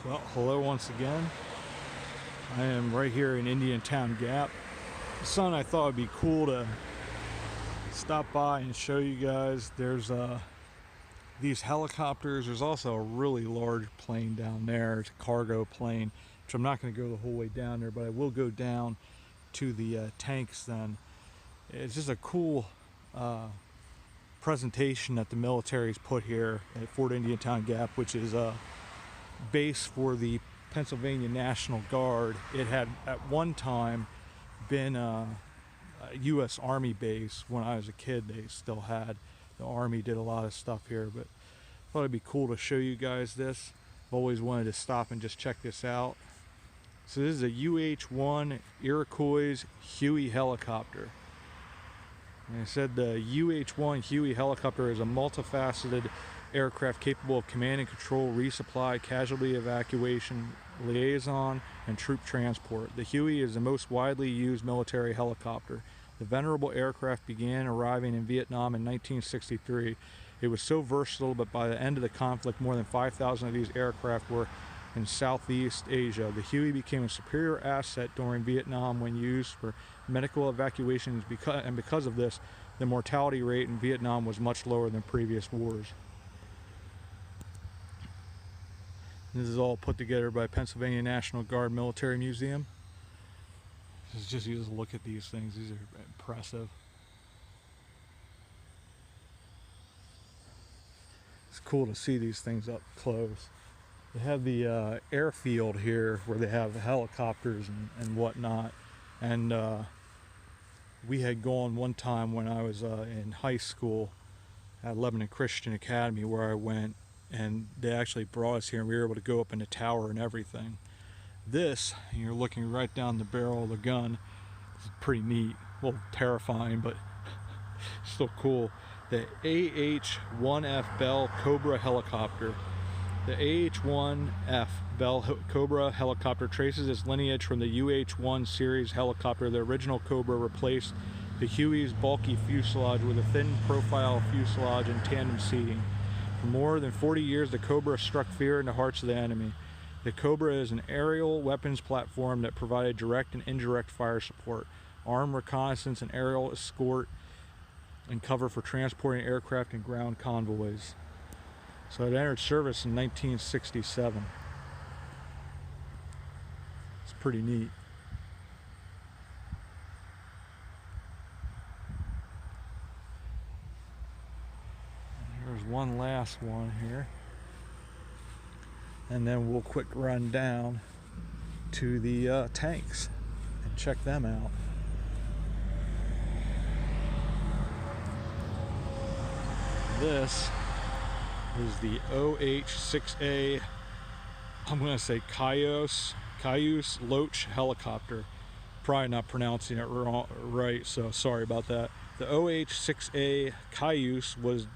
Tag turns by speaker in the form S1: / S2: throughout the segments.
S1: Well, hello once again. I am right here in Indiantown Gap. Son, I thought it'd be cool to stop by and show you guys. There's these helicopters. There's also a really large plane down there. It's a cargo plane, which I'm not going to go the whole way down there, but I will go down to the tanks then. It's just a cool presentation that the military's put here at Fort Indiantown Gap, which is a base for the Pennsylvania National Guard. It had at one time been a U.S. Army base. When I was a kid, they still had, the Army did a lot of stuff here, but I thought it'd be cool to show you guys this. I've always wanted to stop and just check this out. So this is a UH-1 Iroquois Huey helicopter. And I said the UH-1 Huey helicopter is a multifaceted aircraft capable of command and control, resupply, casualty evacuation, liaison, and troop transport. The Huey is the most widely used military helicopter. The venerable aircraft began arriving in Vietnam in 1963. It was so versatile, but by the end of the conflict, more than 5,000 of these aircraft were in Southeast Asia. The Huey became a superior asset during Vietnam when used for medical evacuations, and because of this, the mortality rate in Vietnam was much lower than previous wars. This is all put together by Pennsylvania National Guard Military Museum. Just look at these things. These are impressive. It's cool to see these things up close. They have the airfield here where they have helicopters and whatnot. And we had gone one time when I was in high school at Lebanon Christian Academy, where I went, and they actually brought us here and we were able to go up in the tower and everything. This, you're looking right down the barrel of the gun. It's pretty neat. A little terrifying, but still cool. The AH-1F Bell Cobra helicopter. The AH-1F Bell Cobra helicopter traces its lineage from the UH-1 series helicopter. The original Cobra replaced the Huey's bulky fuselage with a thin profile fuselage and tandem seating. For more than 40 years, the Cobra struck fear in the hearts of the enemy. The Cobra is an aerial weapons platform that provided direct and indirect fire support, armed reconnaissance and aerial escort, and cover for transporting aircraft and ground convoys. So it entered service in 1967. It's pretty neat. There's one last one here, and then we'll quick run down to the tanks and check them out. This is the OH-6A, I'm going to say Cayuse Loach helicopter. Probably not pronouncing it right, so sorry about that. The OH-6A Cayuse was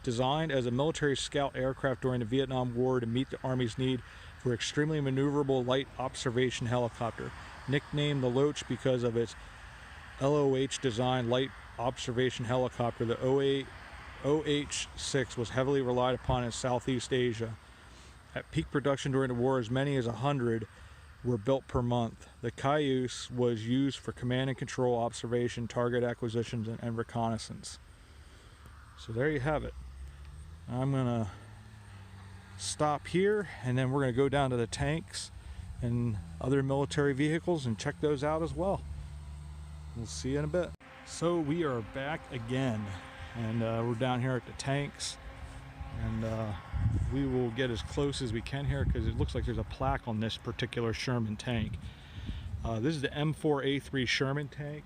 S1: designed as a military scout aircraft during the Vietnam War to meet the Army's need for extremely maneuverable light observation helicopter. Nicknamed the Loach because of its LOH design light observation helicopter, the OH-6 was heavily relied upon in Southeast Asia. At peak production during the war, as many as 100 were built per month. The Cayuse was used for command and control, observation, target acquisitions, and reconnaissance. So there you have it. I'm gonna stop here, and then we're gonna go down to the tanks and other military vehicles and check those out as well. We'll see you in a bit. So we are back again, and we're down here at the tanks, and we will get as close as we can here because it looks like there's a plaque on this particular Sherman tank. This is the M4A3 Sherman tank.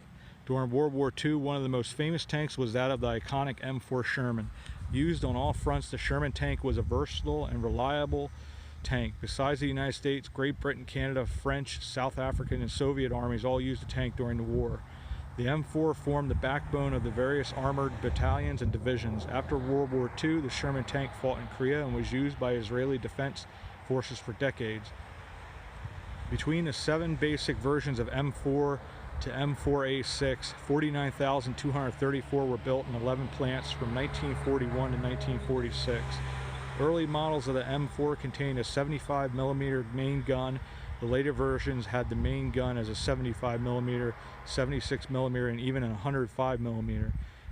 S1: During World War II, one of the most famous tanks was that of the iconic M4 Sherman. Used on all fronts, the Sherman tank was a versatile and reliable tank. Besides the United States, Great Britain, Canada, French, South African, and Soviet armies all used the tank during the war. The M4 formed the backbone of the various armored battalions and divisions. After World War II, the Sherman tank fought in Korea and was used by Israeli defense forces for decades. Between the 7 basic versions of M4 to M4A6, 49,234 were built in 11 plants from 1941 to 1946. Early models of the M4 contained a 75mm main gun. The later versions had the main gun as a 75mm, 76mm, and even a 105mm.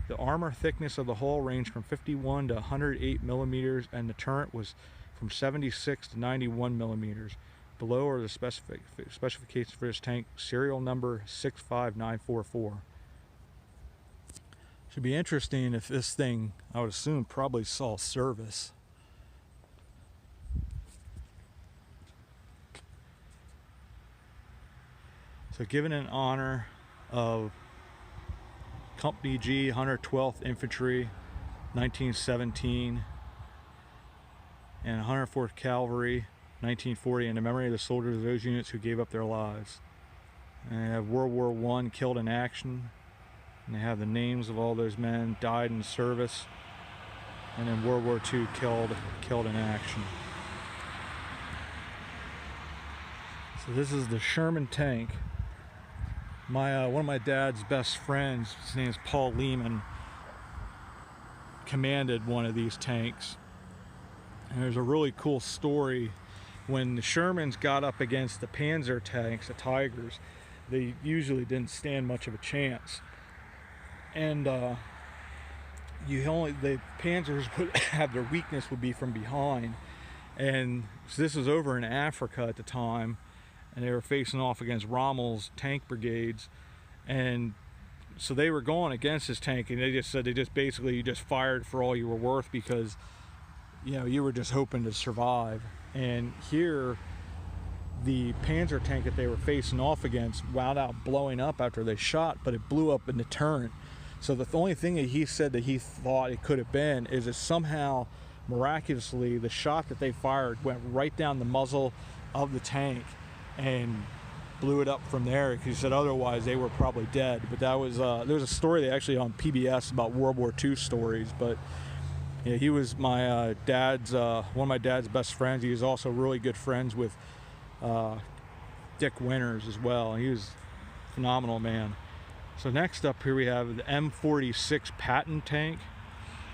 S1: The armor thickness of the hull ranged from 51 to 108mm, and the turret was from 76 to 91mm. Below are the specifications for this tank, serial number 65944. Should be interesting if this thing, I would assume, probably saw service. So given in honor of Company G, 112th Infantry, 1917, and 104th Cavalry, 1940, in the memory of the soldiers of those units who gave up their lives. And they have World War I killed in action, and they have the names of all those men died in service, and then World War II killed in action. So this is the Sherman tank. One of my dad's best friends, his name is Paul Lehman, commanded one of these tanks. And there's a really cool story. When the Shermans got up against the Panzer tanks, the Tigers, they usually didn't stand much of a chance. And the Panzers would have their weakness would be from behind. And so this was over in Africa at the time, and they were facing off against Rommel's tank brigades, and so they were going against his tank, and they just said you just fired for all you were worth, because you were just hoping to survive. And here the Panzer tank that they were facing off against wound out blowing up after they shot, but it blew up in the turret. So the only thing that he said that he thought it could have been is that somehow miraculously the shot that they fired went right down the muzzle of the tank and blew it up from there, because he said otherwise they were probably dead. But that was there was a story actually on PBS about World War II stories. But yeah, he was my dad's one of my dad's best friends. He was also really good friends with Dick Winters as well. He was a phenomenal man. So next up here we have the M46 Patton tank.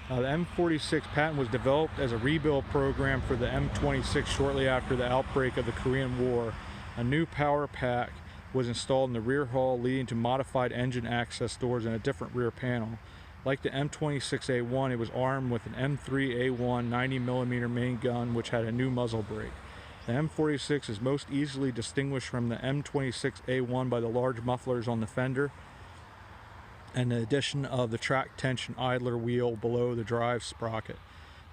S1: The M46 Patton was developed as a rebuild program for the M26 shortly after the outbreak of the Korean War. A new power pack was installed in the rear hull, leading to modified engine access doors and a different rear panel. Like the M26A1, it was armed with an M3A1 90mm main gun, which had a new muzzle brake. The M46 is most easily distinguished from the M26A1 by the large mufflers on the fender and the addition of the track tension idler wheel below the drive sprocket.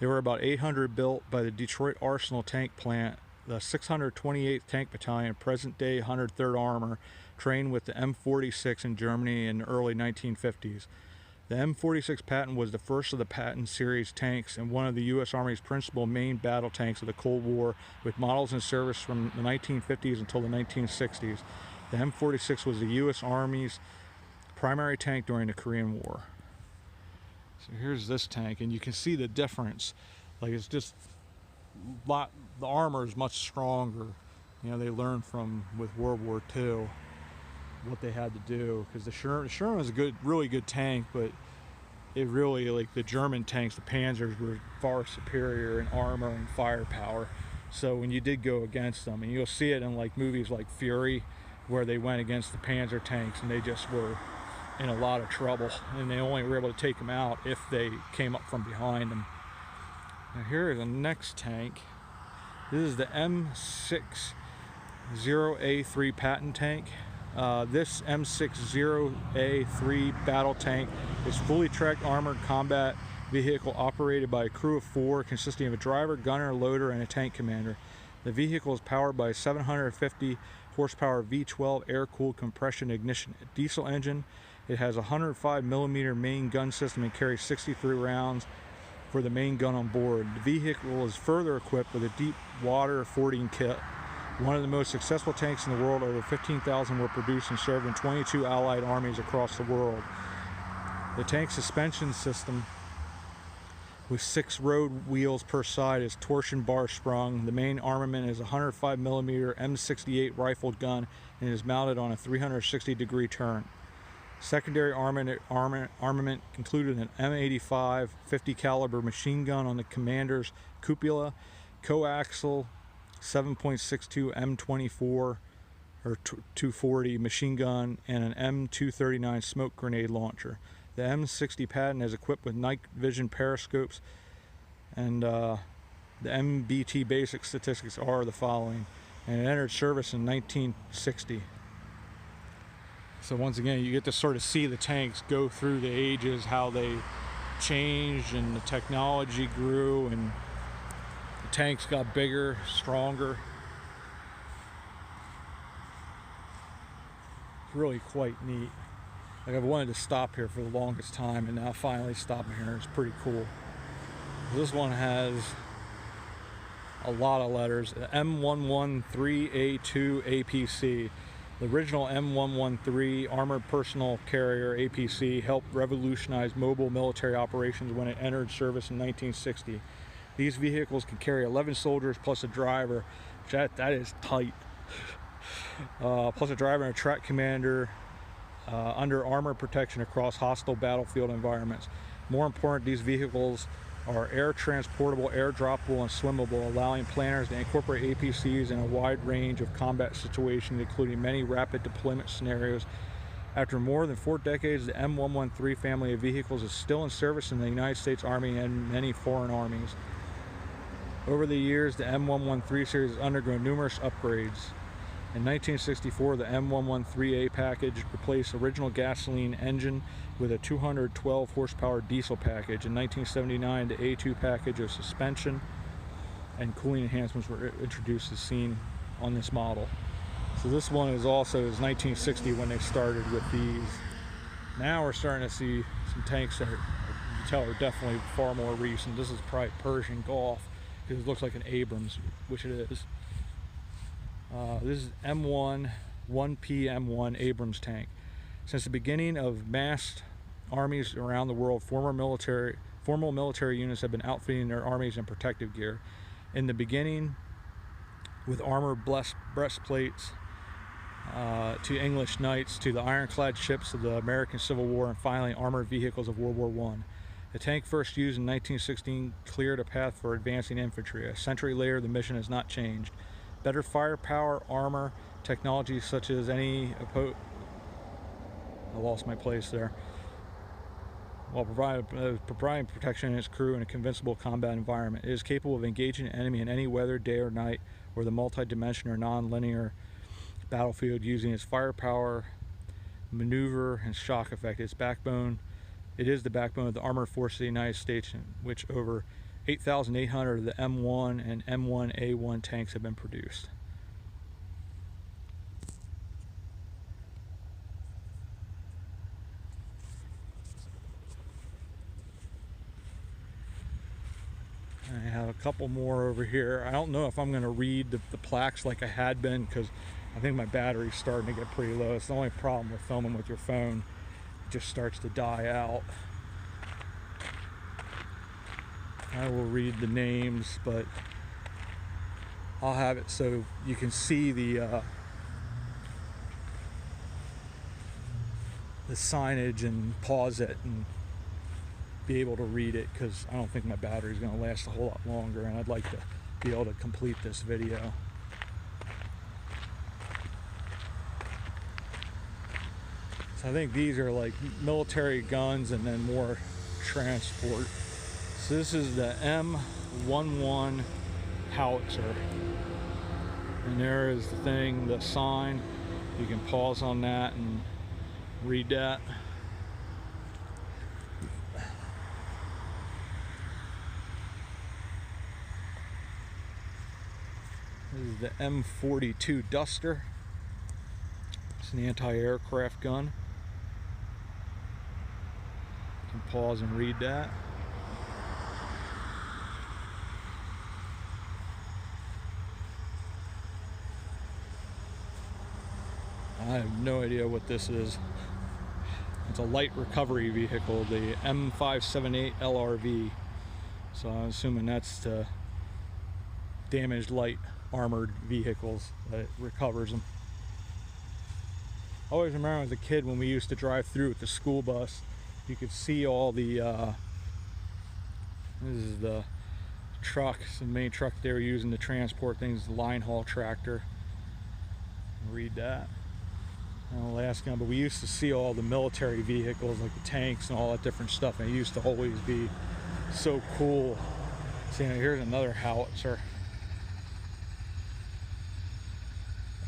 S1: There were about 800 built by the Detroit Arsenal Tank Plant. The 628th Tank Battalion, present-day 103rd Armor, trained with the M46 in Germany in the early 1950s. The M46 Patton was the first of the Patton series tanks and one of the U.S. Army's principal main battle tanks of the Cold War, with models in service from the 1950s until the 1960s. The M46 was the U.S. Army's primary tank during the Korean War. So here's this tank, and you can see the difference. Like, it's just the armor is much stronger. They learned with World War II what they had to do, because the Sherman was a really good tank, but it really, like the German tanks, the Panzers, were far superior in armor and firepower. So when you did go against them, and you'll see it in like movies like Fury, where they went against the Panzer tanks and they just were in a lot of trouble, and they only were able to take them out if they came up from behind them. Now here is the next tank. This is the M60A3 Patton tank. This M60A3 battle tank is fully tracked armored combat vehicle operated by a crew of 4 consisting of a driver, gunner, loader, and a tank commander. The vehicle is powered by a 750 horsepower V12 air-cooled compression ignition diesel engine. It has a 105mm main gun system and carries 63 rounds for the main gun on board. The vehicle is further equipped with a deep water fording kit. One of the most successful tanks in the world, over 15,000 were produced and served in 22 Allied armies across the world. The tank suspension system, with 6 road wheels per side, is torsion bar sprung. The main armament is a 105mm M68 rifled gun and is mounted on a 360-degree turn. Secondary armament included an M85 50 caliber machine gun on the commander's cupola, coaxial 7.62 M24 or 240 machine gun, and an M239 smoke grenade launcher. The M60 Patton is equipped with night vision periscopes, and the MBT basic statistics are the following. And it entered service in 1960. So once again, you get to sort of see the tanks go through the ages, how they changed and the technology grew, and the tanks got bigger, stronger. It's really quite neat. Like, I've wanted to stop here for the longest time, and now finally stopping here is pretty cool. This one has a lot of letters. M113A2 APC. The original M113 Armored Personnel Carrier APC helped revolutionize mobile military operations when it entered service in 1960. These vehicles can carry 11 soldiers plus a driver, which that is tight. Plus a driver and a track commander under armor protection across hostile battlefield environments. More important, these vehicles are air transportable, air droppable, and swimmable, allowing planners to incorporate APCs in a wide range of combat situations, including many rapid deployment scenarios. After more than 4 decades, the M113 family of vehicles is still in service in the United States Army and many foreign armies. Over the years, the M113 series has undergone numerous upgrades. In 1964, the M113A package replaced original gasoline engine with a 212 horsepower diesel package. In 1979, the A2 package of suspension and cooling enhancements were introduced as seen on this model. So this one is also 1960 when they started with these. Now we're starting to see some tanks that you can tell are definitely far more recent. This is probably Persian Gulf because it looks like an Abrams, which it is. This is M1 1PM1 Abrams tank. Since the beginning of massed armies around the world, formal military units have been outfitting their armies in protective gear. In the beginning, with armored breastplates to English knights, to the ironclad ships of the American Civil War, and finally armored vehicles of World War I. The tank first used in 1916 cleared a path for advancing infantry. A century later, the mission has not changed. Better firepower, armor, technology such as I lost my place there. While providing protection in its crew in a convincible combat environment, it is capable of engaging an enemy in any weather, day or night, or the multi-dimensional or non-linear battlefield using its firepower, maneuver, and shock effect. It is the backbone of the armored forces of the United States, in which over 8,800 of the M1 and M1A1 tanks have been produced. I have a couple more over here. I don't know if I'm going to read the plaques like I had been, because I think my battery's starting to get pretty low. It's the only problem with filming with your phone. It just starts to die out. I will read the names, but I'll have it so you can see the signage and pause it and be able to read it, because I don't think my battery's going to last a whole lot longer, and I'd like to be able to complete this video. So I think these are like military guns and then more transport. So this is the M11 howitzer, and there is the thing, the sign. You can pause on that and read that. This is the M42 Duster. It's an anti-aircraft gun. You can pause and read that. I have no idea what this is. It's a light recovery vehicle, the M578 LRV. So I'm assuming that's the damaged light armored vehicles that it recovers them. I always remember as a kid when we used to drive through with the school bus, you could see all the, this is the truck, the main truck they were using to transport things, the line haul tractor. Read that. Alaska, but we used to see all the military vehicles like the tanks and all that different stuff, and it used to always be so cool. See, here's another howitzer.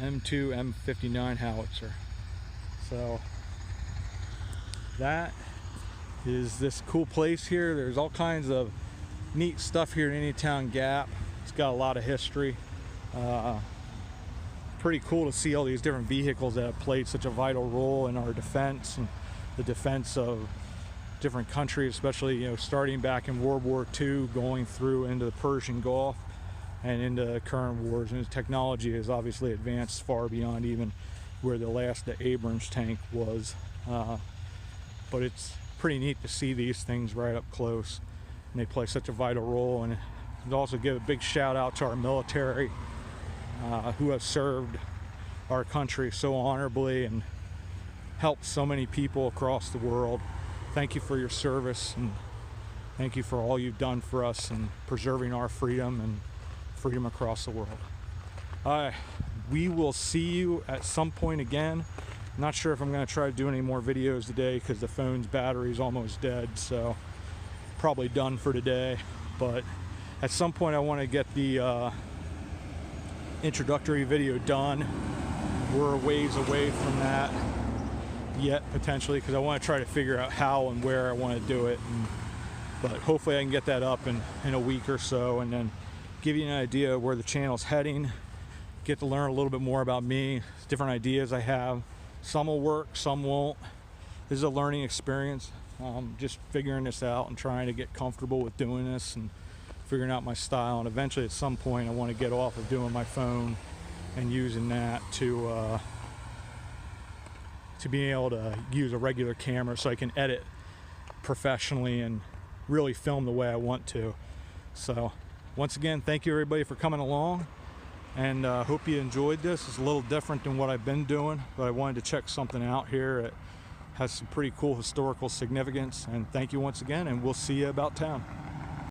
S1: M2 M59 howitzer. So that is this cool place here. There's all kinds of neat stuff here in Indiantown Gap. It's got a lot of history. Pretty cool to see all these different vehicles that have played such a vital role in our defense and the defense of different countries, especially, you know, starting back in World War II, going through into the Persian Gulf and into current wars. And technology has obviously advanced far beyond even where the Abrams tank was. But it's pretty neat to see these things right up close, and they play such a vital role. And also give a big shout out to our military, who have served our country so honorably and helped so many people across the world. Thank you for your service, and thank you for all you've done for us and preserving our freedom and freedom across the world. We will see you at some point again. I'm not sure if I'm going to try to do any more videos today because the phone's battery is almost dead, so probably done for today. But at some point I want to get the introductory video done. We're a ways away from that yet, potentially, because I want to try to figure out how and where I want to do it. But hopefully I can get that up in a week or so, and then give you an idea of where the channel's heading. Get to learn a little bit more about me, different ideas I have. Some will work, some won't. This is a learning experience. Just figuring this out and trying to get comfortable with doing this and figuring out my style. And eventually at some point I want to get off of doing my phone and using that to be able to use a regular camera so I can edit professionally and really film the way I want to. So once again, thank you everybody for coming along, and hope you enjoyed this. It's a little different than what I've been doing, but I wanted to check something out here. It has some pretty cool historical significance, and thank you once again, and we'll see you about town.